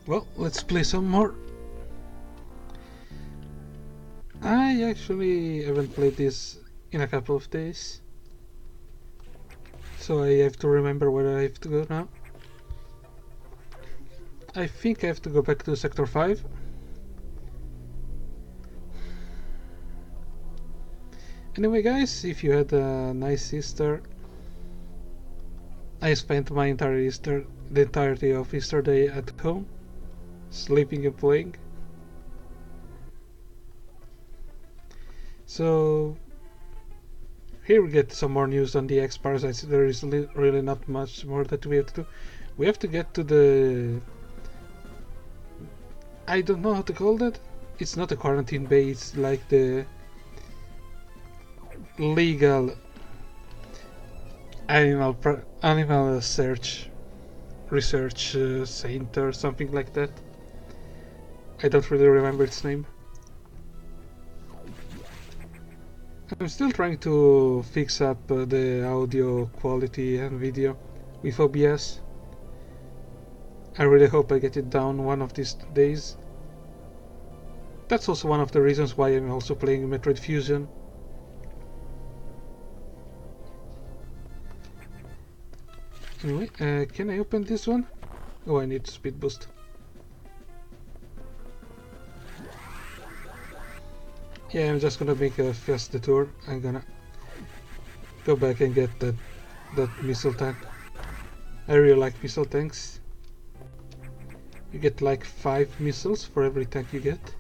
Well, let's play some more. I actually haven't played this in a couple of days, so I have to remember where I have to go now. I think I have to go back to Sector 5. Anyway guys, if you had a nice Easter, I spent my entire Easter, the entirety of Easter day at home, sleeping and playing. So here we get some more news on the X-Parasites. There is really not much more that we have to do. We have to get to the... I don't know how to call that. It's not a quarantine bay, it's like the legal animal search research center, something like that. I don't really remember its name. I'm still trying to fix up the audio quality and video with OBS. I really hope I get it down one of these days. That's also one of the reasons why I'm also playing Metroid Fusion. Anyway, can I open this one? Oh, I need speed boost. Yeah, I'm just gonna make a fast detour. I'm gonna go back and get that missile tank. I really like missile tanks. You get like 5 missiles for every tank you get.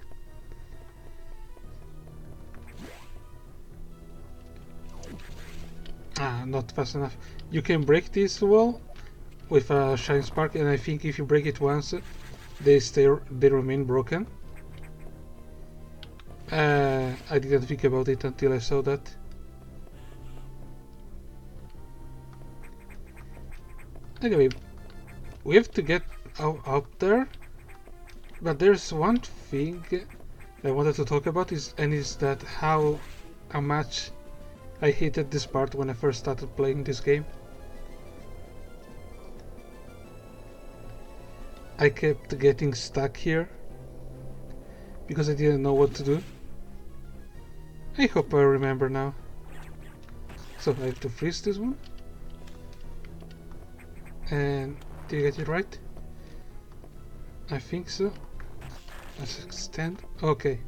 Ah, not fast enough. You can break this wall with a shine spark, and I think if you break it once, they remain broken. I didn't think about it until I saw that. Anyway, we have to get out there, but there's one thing I wanted to talk about is that how much I hated this part when I first started playing this game. I kept getting stuck here because I didn't know what to do. I hope I remember now. So I have to freeze this one. And did I get it right? I think so. Let's extend. Okay.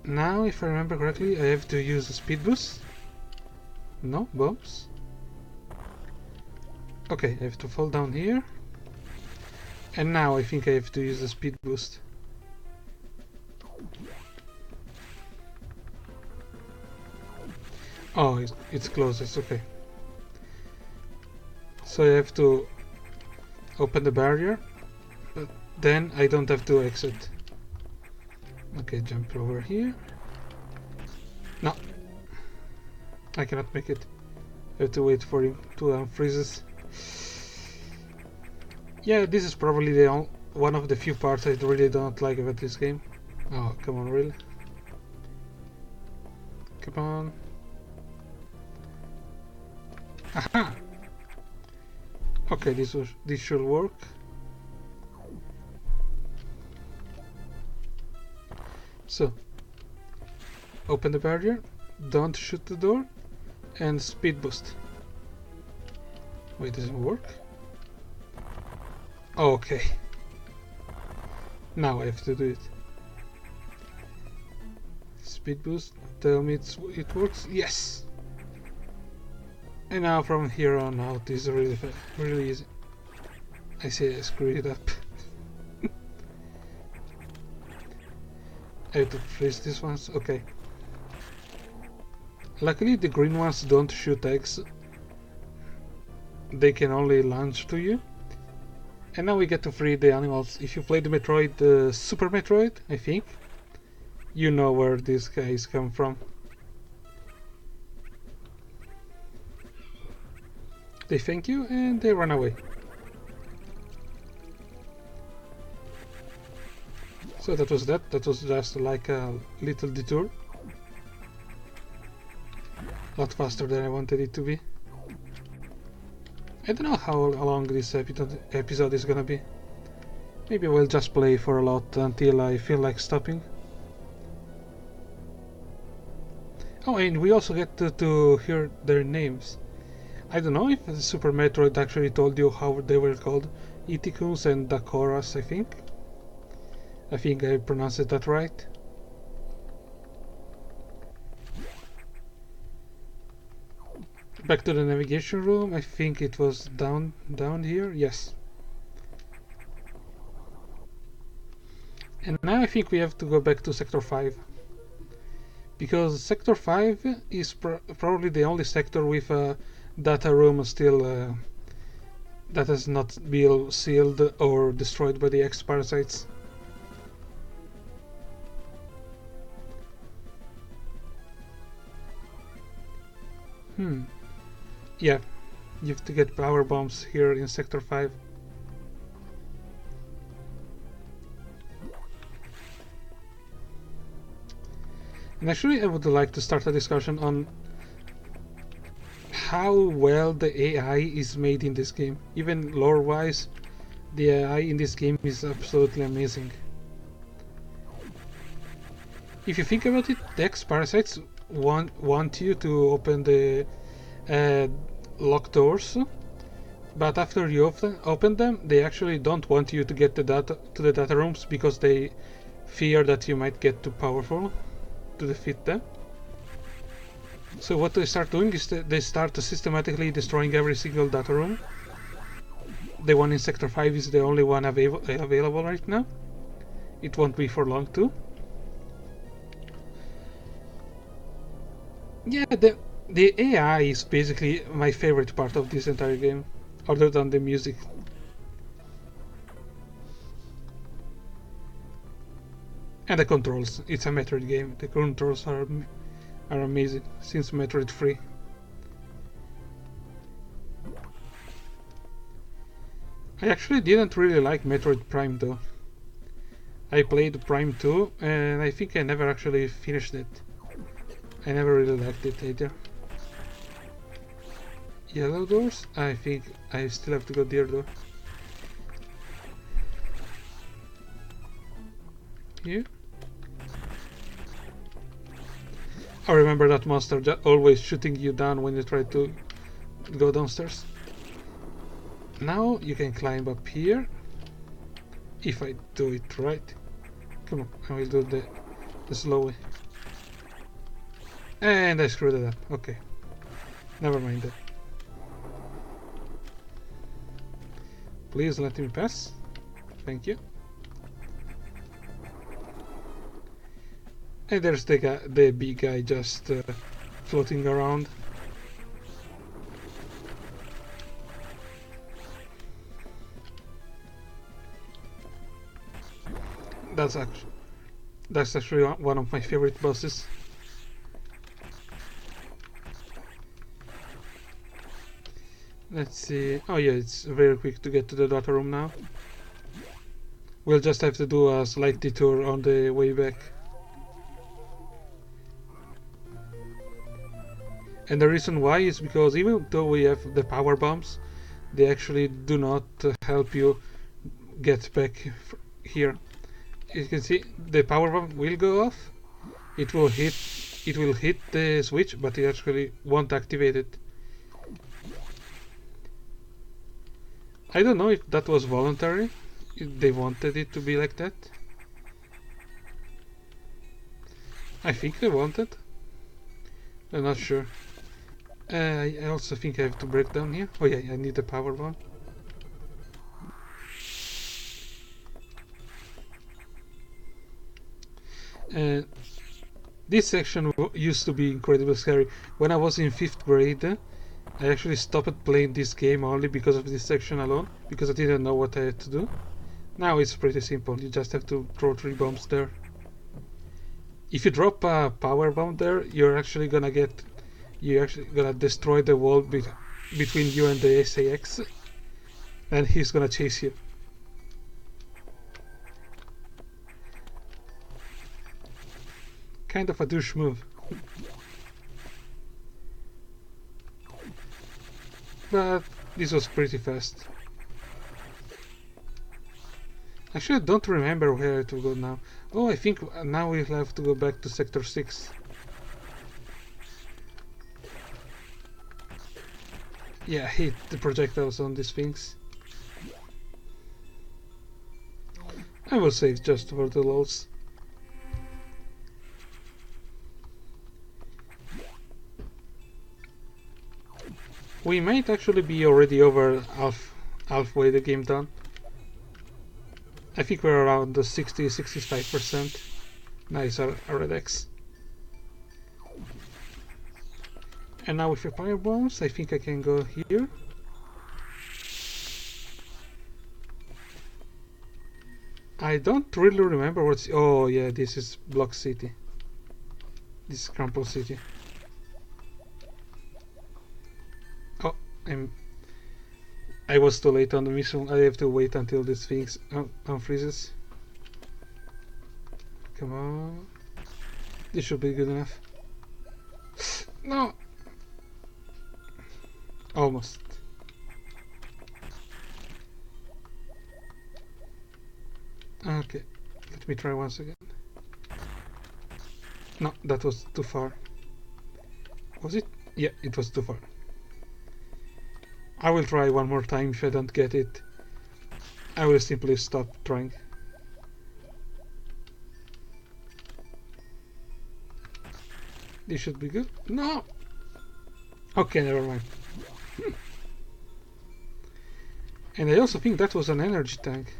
Now, if I remember correctly, I have to use a speed boost. No bombs. Okay, I have to fall down here. And now I think I have to use the speed boost. Oh, it's closed, it's okay. So I have to open the barrier, but then I don't have to exit. Okay, jump over here. No, I cannot make it. I have to wait for him to unfreeze us. Yeah, this is probably the one of the few parts I really don't like about this game. Oh, come on, really? Come on. Aha! Okay, this should work. So, open the barrier, don't shoot the door, and speed boost. Wait, does it work? Oh, okay. Now I have to do it. Speed boost, tell me it works. Yes! And now from here on out is really easy. I say I screwed it up. I have to freeze these ones. Okay. Luckily the green ones don't shoot eggs. They can only launch to you. And now we get to free the animals. If you played the Metroid, Super Metroid, I think, you know where these guys come from. They thank you and they run away. So that was that. That was just like a little detour. A lot faster than I wanted it to be. I don't know how long this episode is gonna be. Maybe we'll just play for a lot until I feel like stopping. Oh, and we also get to hear their names. I don't know if Super Metroid actually told you how they were called. Iticus and Dakoras, I think. I think I pronounced that right. Back to the navigation room. I think it was down here. Yes. And now I think we have to go back to Sector 5. Because Sector 5 is probably the only sector with a data room still that has not been sealed or destroyed by the X-Parasites. Yeah, you have to get power bombs here in Sector 5. And actually I would like to start a discussion on how well the AI is made in this game. Even lore-wise, the AI in this game is absolutely amazing. If you think about it, the X-Parasites want you to open the locked doors, but after you open them, they actually don't want you to get the data rooms because they fear that you might get too powerful to defeat them. So what they start doing is they start systematically destroying every single data room. The one in Sector 5 is the only one available right now. It won't be for long too. Yeah, the AI is basically my favorite part of this entire game, other than the music. And the controls. It's a Metroid game. The controls are amazing since Metroid 3. I actually didn't really like Metroid Prime though. I played Prime 2 and I think I never actually finished it. I never really liked it either. Yellow doors? I think I still have to go there though. Here? I remember that monster always shooting you down when you try to go downstairs. Now you can climb up here. If I do it right. Come on, I will do the slow way. And I screwed it up. Okay. Never mind that. Please let me pass. Thank you. And there's the big guy just floating around. That's actually one of my favorite bosses. Let's see. Oh yeah, it's very quick to get to the data room now. We'll just have to do a slight detour on the way back. And the reason why is because even though we have the power bombs, they actually do not help you get back here. You can see the power bomb will go off. It will hit the switch, but it actually won't activate it. I don't know if that was voluntary, if they wanted it to be like that. I think they wanted. I'm not sure. I also think I have to break down here. Oh yeah, I need the power bomb. This section used to be incredibly scary. When I was in 5th grade, I actually stopped playing this game only because of this section alone, because I didn't know what I had to do. Now it's pretty simple, you just have to throw 3 bombs there. If you drop a power bomb there, you're actually gonna destroy the wall between you and the SAX, and he's gonna chase you. Kind of a douche move. But this was pretty fast. Actually, I don't remember where to go now. Oh, I think now we have to go back to Sector 6. Yeah, I hate the projectiles on these things. I will save just for the lols. We might actually be already over halfway the game done. I think we're around the 60-65%. Nice, our X. And now with the fire bombs, I think I can go here. I don't really remember what's... Oh yeah, this is Block City. This is Crumple City. Oh, I was too late on the mission. I have to wait until this thing unfreezes. Come on. This should be good enough. No! Almost. Okay, let me try once again. No, that was too far. Was it? Yeah, it was too far. I will try one more time. If I don't get it, I will simply stop trying. This should be good. No! Okay, never mind. And I also think that was an energy tank.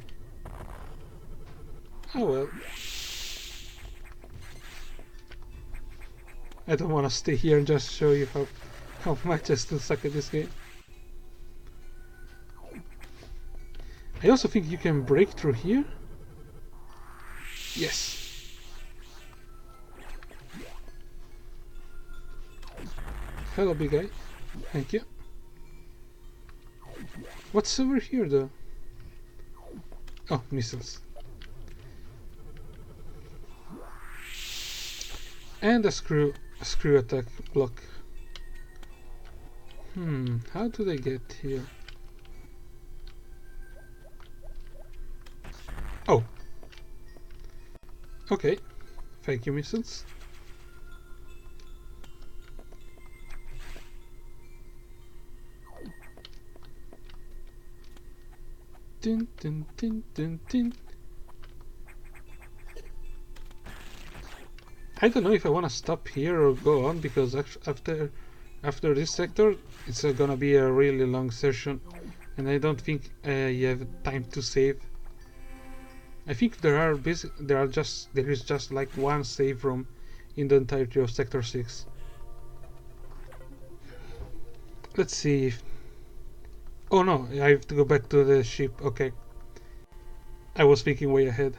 Oh well. I don't want to stay here and just show you how much I still suck at this game. I also think you can break through here. Yes. Hello, big guy. Thank you. What's over here, though? Oh, missiles. And a screw attack block. How do they get here? Oh. Okay. Thank you, missiles. Tin, tin, tin, tin, tin. I don't know if I want to stop here or go on, because after this sector it's gonna be a really long session, and I don't think you have time to save. I think there is just like one save room in the entirety of Sector 6. Let's see if... Oh no, I have to go back to the ship. Okay. I was thinking way ahead.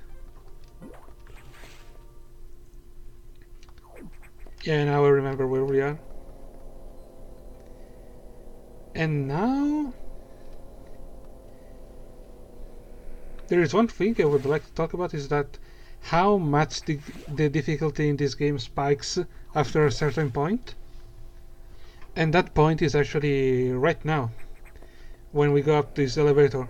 Yeah, now I remember where we are. And now... There is one thing I would like to talk about, is that how much the difficulty in this game spikes after a certain point. And that point is actually right now, when we go up this elevator.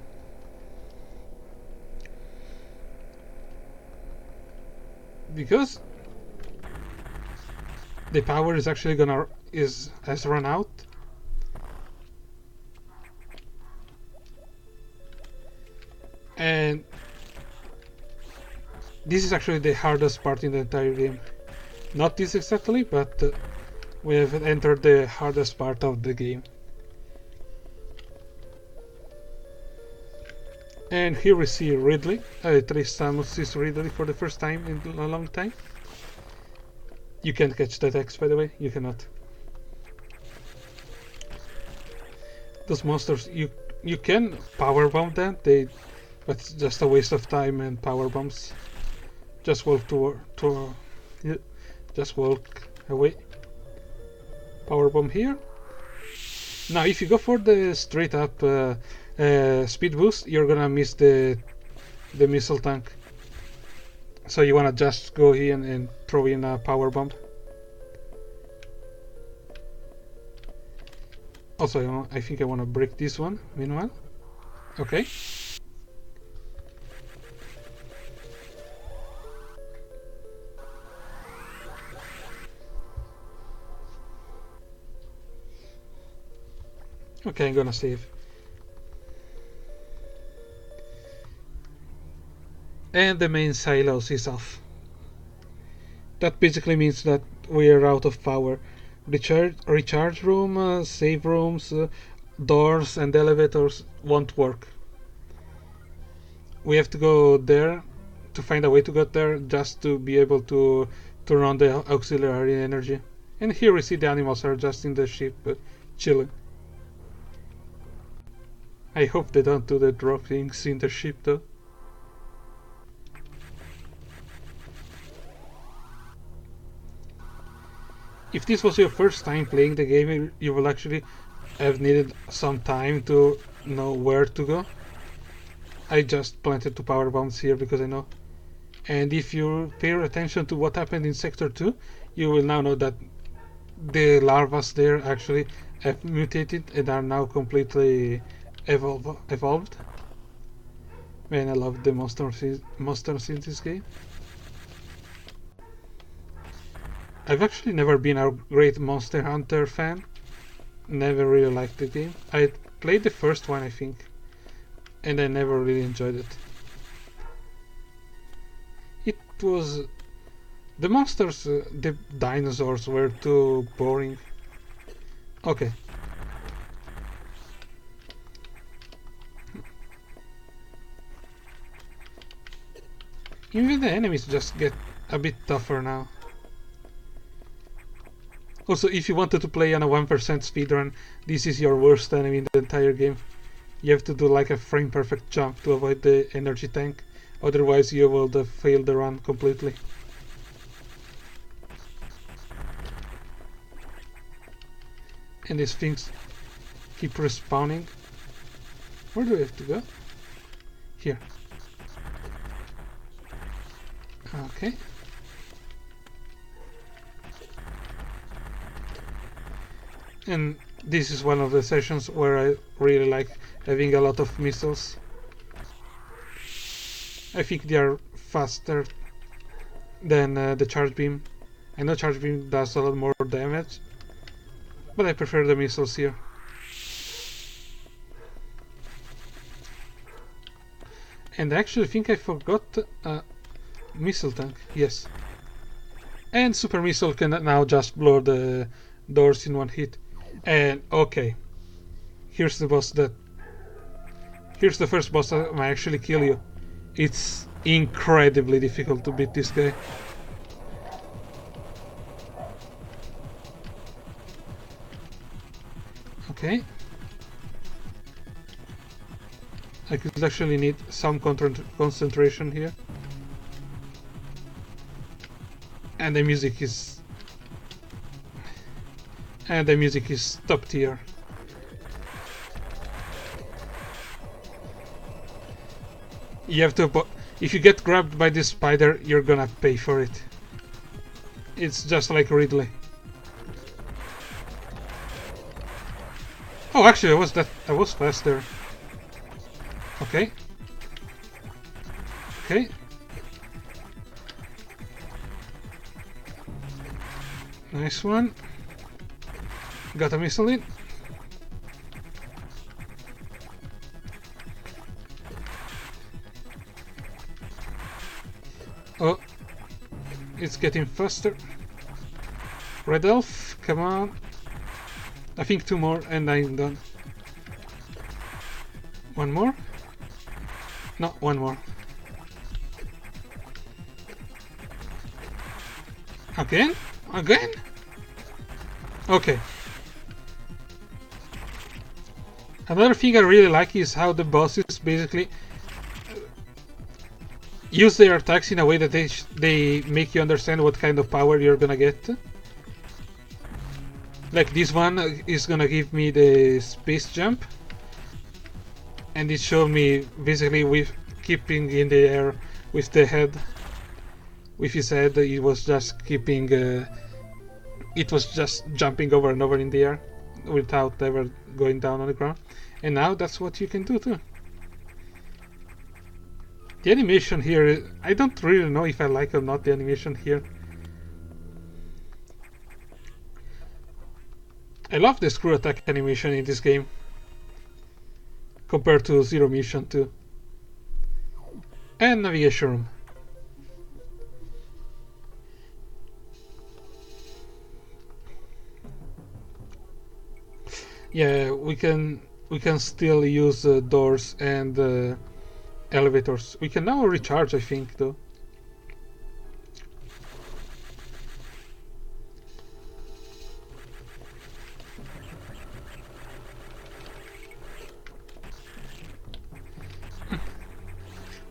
Because the power is actually has run out. And this is actually the hardest part in the entire game. Not this exactly, but we have entered the hardest part of the game. And here we see Ridley. At least Samus sees Ridley for the first time in a long time. You can't catch that X, by the way. You cannot. Those monsters, you can power bomb them. But it's just a waste of time and power bombs. Just walk just walk away. Power bomb here. Now, if you go for the straight up speed boost, you're gonna miss the missile tank. So you wanna just go in and throw in a power bomb. Also, I think I wanna break this one. Meanwhile, okay. Okay, I'm gonna save. And the main silos is off. That basically means that we're out of power. Recharge room, save rooms, doors and elevators won't work. We have to go there to find a way to get there just to be able to turn on the auxiliary energy. And here we see the animals are just in the ship chilling. I hope they don't do the drop things in the ship though. If this was your first time playing the game, you will actually have needed some time to know where to go. I just planted two power bombs here because I know. And if you pay attention to what happened in Sector 2, you will now know that the larvas there actually have mutated and are now completely evolved. Man, I love the monsters in this game. I've actually never been a great Monster Hunter fan. Never really liked the game. I played the first one, I think, and I never really enjoyed it. It was... the monsters, the dinosaurs were too boring. Okay. Even the enemies just get a bit tougher now. Also, if you wanted to play on a 1% speedrun, this is your worst enemy in the entire game. You have to do like a frame perfect jump to avoid the energy tank, otherwise you will fail the run completely. And these things keep respawning. Where do we have to go? Here. Okay. And this is one of the sessions where I really like having a lot of missiles. I think they are faster than the charge beam. I know charge beam does a lot more damage, but I prefer the missiles here. And I actually think I forgot a missile tank. Yes. And super missile can now just blow the doors in one hit. And okay, here's the boss that... here's the first boss that might actually kill you. It's incredibly difficult to beat this guy. Okay. I could actually need some concentration here. And the music is... and the music is top tier. You have to... if you get grabbed by this spider, you're gonna pay for it. It's just like Ridley. Oh, actually, I was faster. Okay. Okay. Nice one. Got a missile in. Oh, it's getting faster. Red elf, come on. I think two more and I'm done. One more? No, one more. Again? Again? Okay. Another thing I really like is how the bosses basically use their attacks in a way that they make you understand what kind of power you're gonna get. Like this one is gonna give me the space jump, and it showed me basically with keeping in the air with the head, with his head. It was just keeping, it was just jumping over and over in the air without ever going down on the ground. And now that's what you can do too. The animation here, I don't really know if I like or not the animation here. I love the screw attack animation in this game. compared to Zero Mission 2. And navigation room. Yeah, we can still use doors and elevators. We can now recharge, I think, though.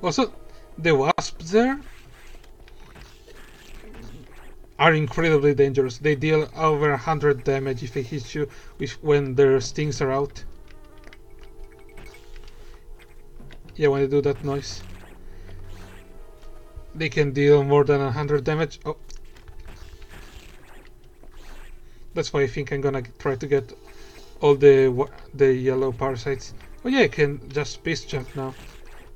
Also, the wasps there are incredibly dangerous. They deal over 100 damage if they hit you when their stings are out. Yeah, when they do that noise. They can deal more than 100 damage. Oh. That's why I think I'm gonna try to get all the yellow parasites. Oh yeah, I can just space jump now.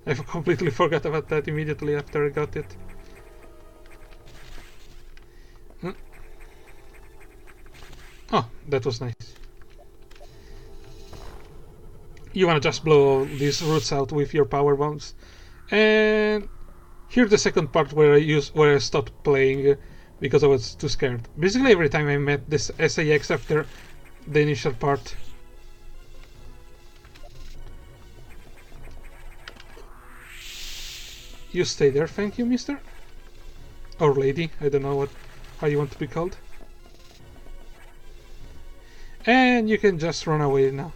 I completely forgot about that immediately after I got it. Oh, that was nice. You wanna just blow these roots out with your power bombs. And here's the second part where I stopped playing because I was too scared. Basically every time I met this SAX after the initial part. You stay there, thank you, mister? Or lady, I don't know how you want to be called. And you can just run away now.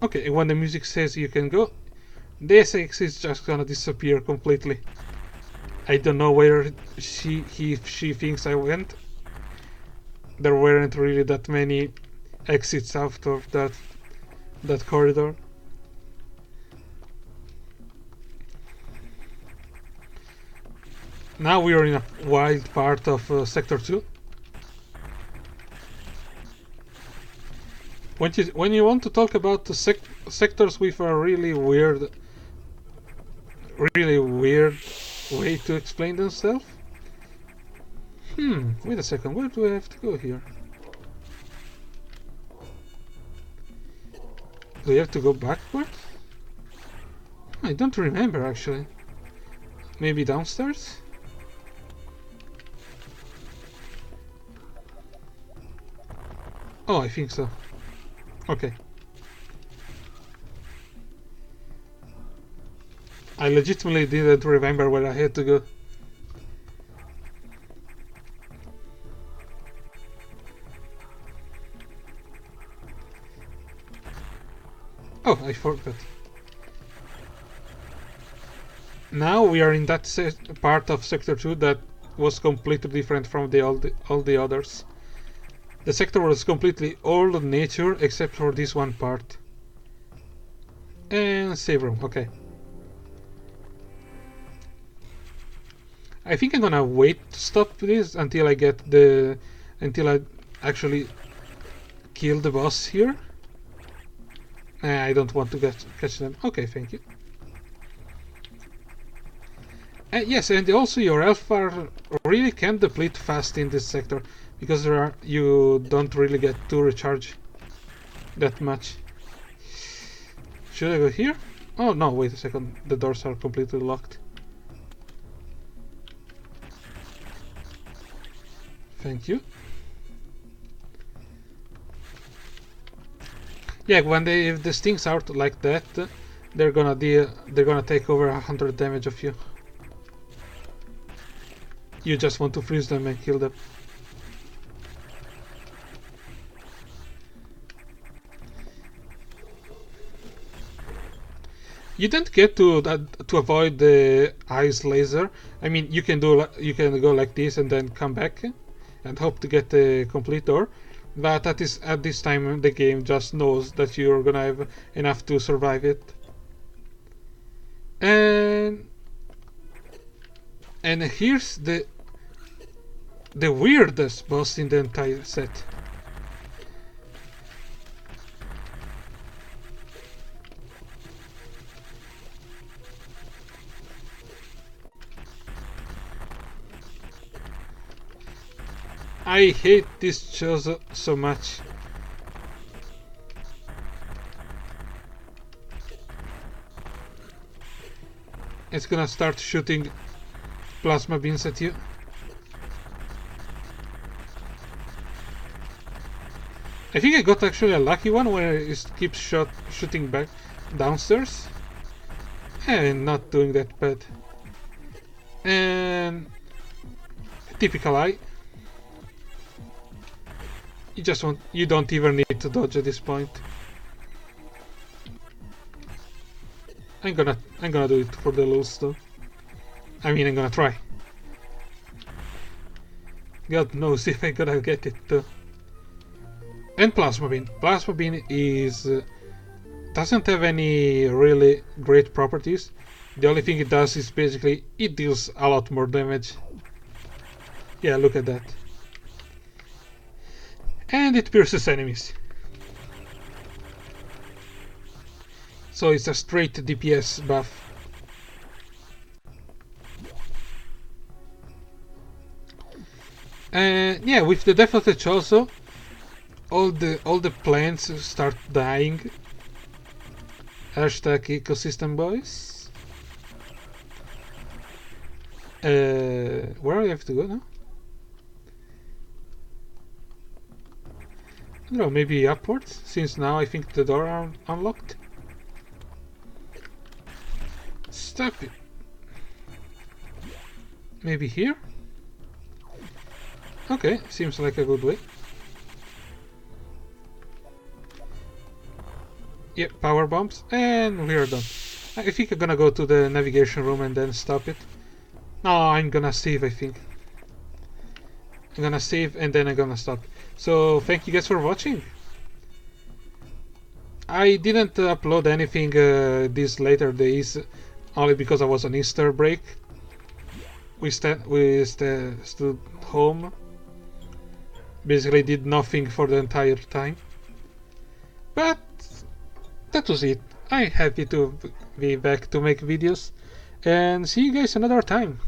Okay, when the music says you can go, the SX is just gonna disappear completely. I don't know where she thinks I went. There weren't really that many exits out of that corridor. Now we are in a wild part of Sector 2. When you want to talk about the sectors with a really weird way to explain themselves. Wait a second, where do I have to go here? Do I have to go backwards? I don't remember actually. Maybe downstairs? Oh, I think so. Okay. I legitimately didn't remember where I had to go. Oh, I forgot. Now we are in that part of Sector 2 that was completely different from all the others. The sector was completely old nature except for this one part. And save room, okay. I think I'm gonna wait to stop this until I actually kill the boss here. I don't want to catch them. Okay, thank you. Yes, and also your health bar really can deplete fast in this sector because you don't really get to recharge that much. Should I go here? Oh no, wait a second. The doors are completely locked. Thank you. Yeah, if the stings out like that, they're gonna take over 100 damage of you. You just want to freeze them and kill them. You don't get to avoid the ice laser. I mean, you can go like this and then come back and hope to get the complete door. But at this time the game just knows that you're gonna have enough to survive it. And here's the weirdest boss in the entire set. I hate this Chozo so much. It's gonna start shooting plasma beams at you. I think I got actually a lucky one where it keeps shooting back downstairs. And not doing that bad. And typical eye. You don't even need to dodge at this point. I'm gonna do it for the lulz though. I mean, I'm gonna try. God knows if I'm gonna get it though. And plasma beam. Plasma beam is doesn't have any really great properties. The only thing it does is basically it deals a lot more damage. Yeah, look at that. And it pierces enemies. So it's a straight DPS buff. And yeah, with the death of the Chozo, all the plants start dying. Hashtag ecosystem boys. Where do I have to go now? I don't know, maybe upwards, since now I think the door are unlocked. Stop it. Maybe here? Okay, seems like a good way. Yep, power bombs, and we are done. I think I'm gonna go to the navigation room and then stop it. No, I'm gonna save, I think. I'm gonna save and then I'm gonna stop. So, thank you guys for watching. I didn't upload anything these later days, only because I was on Easter break. We stood home. Basically did nothing for the entire time. But that was it. I'm happy to be back to make videos. And see you guys another time.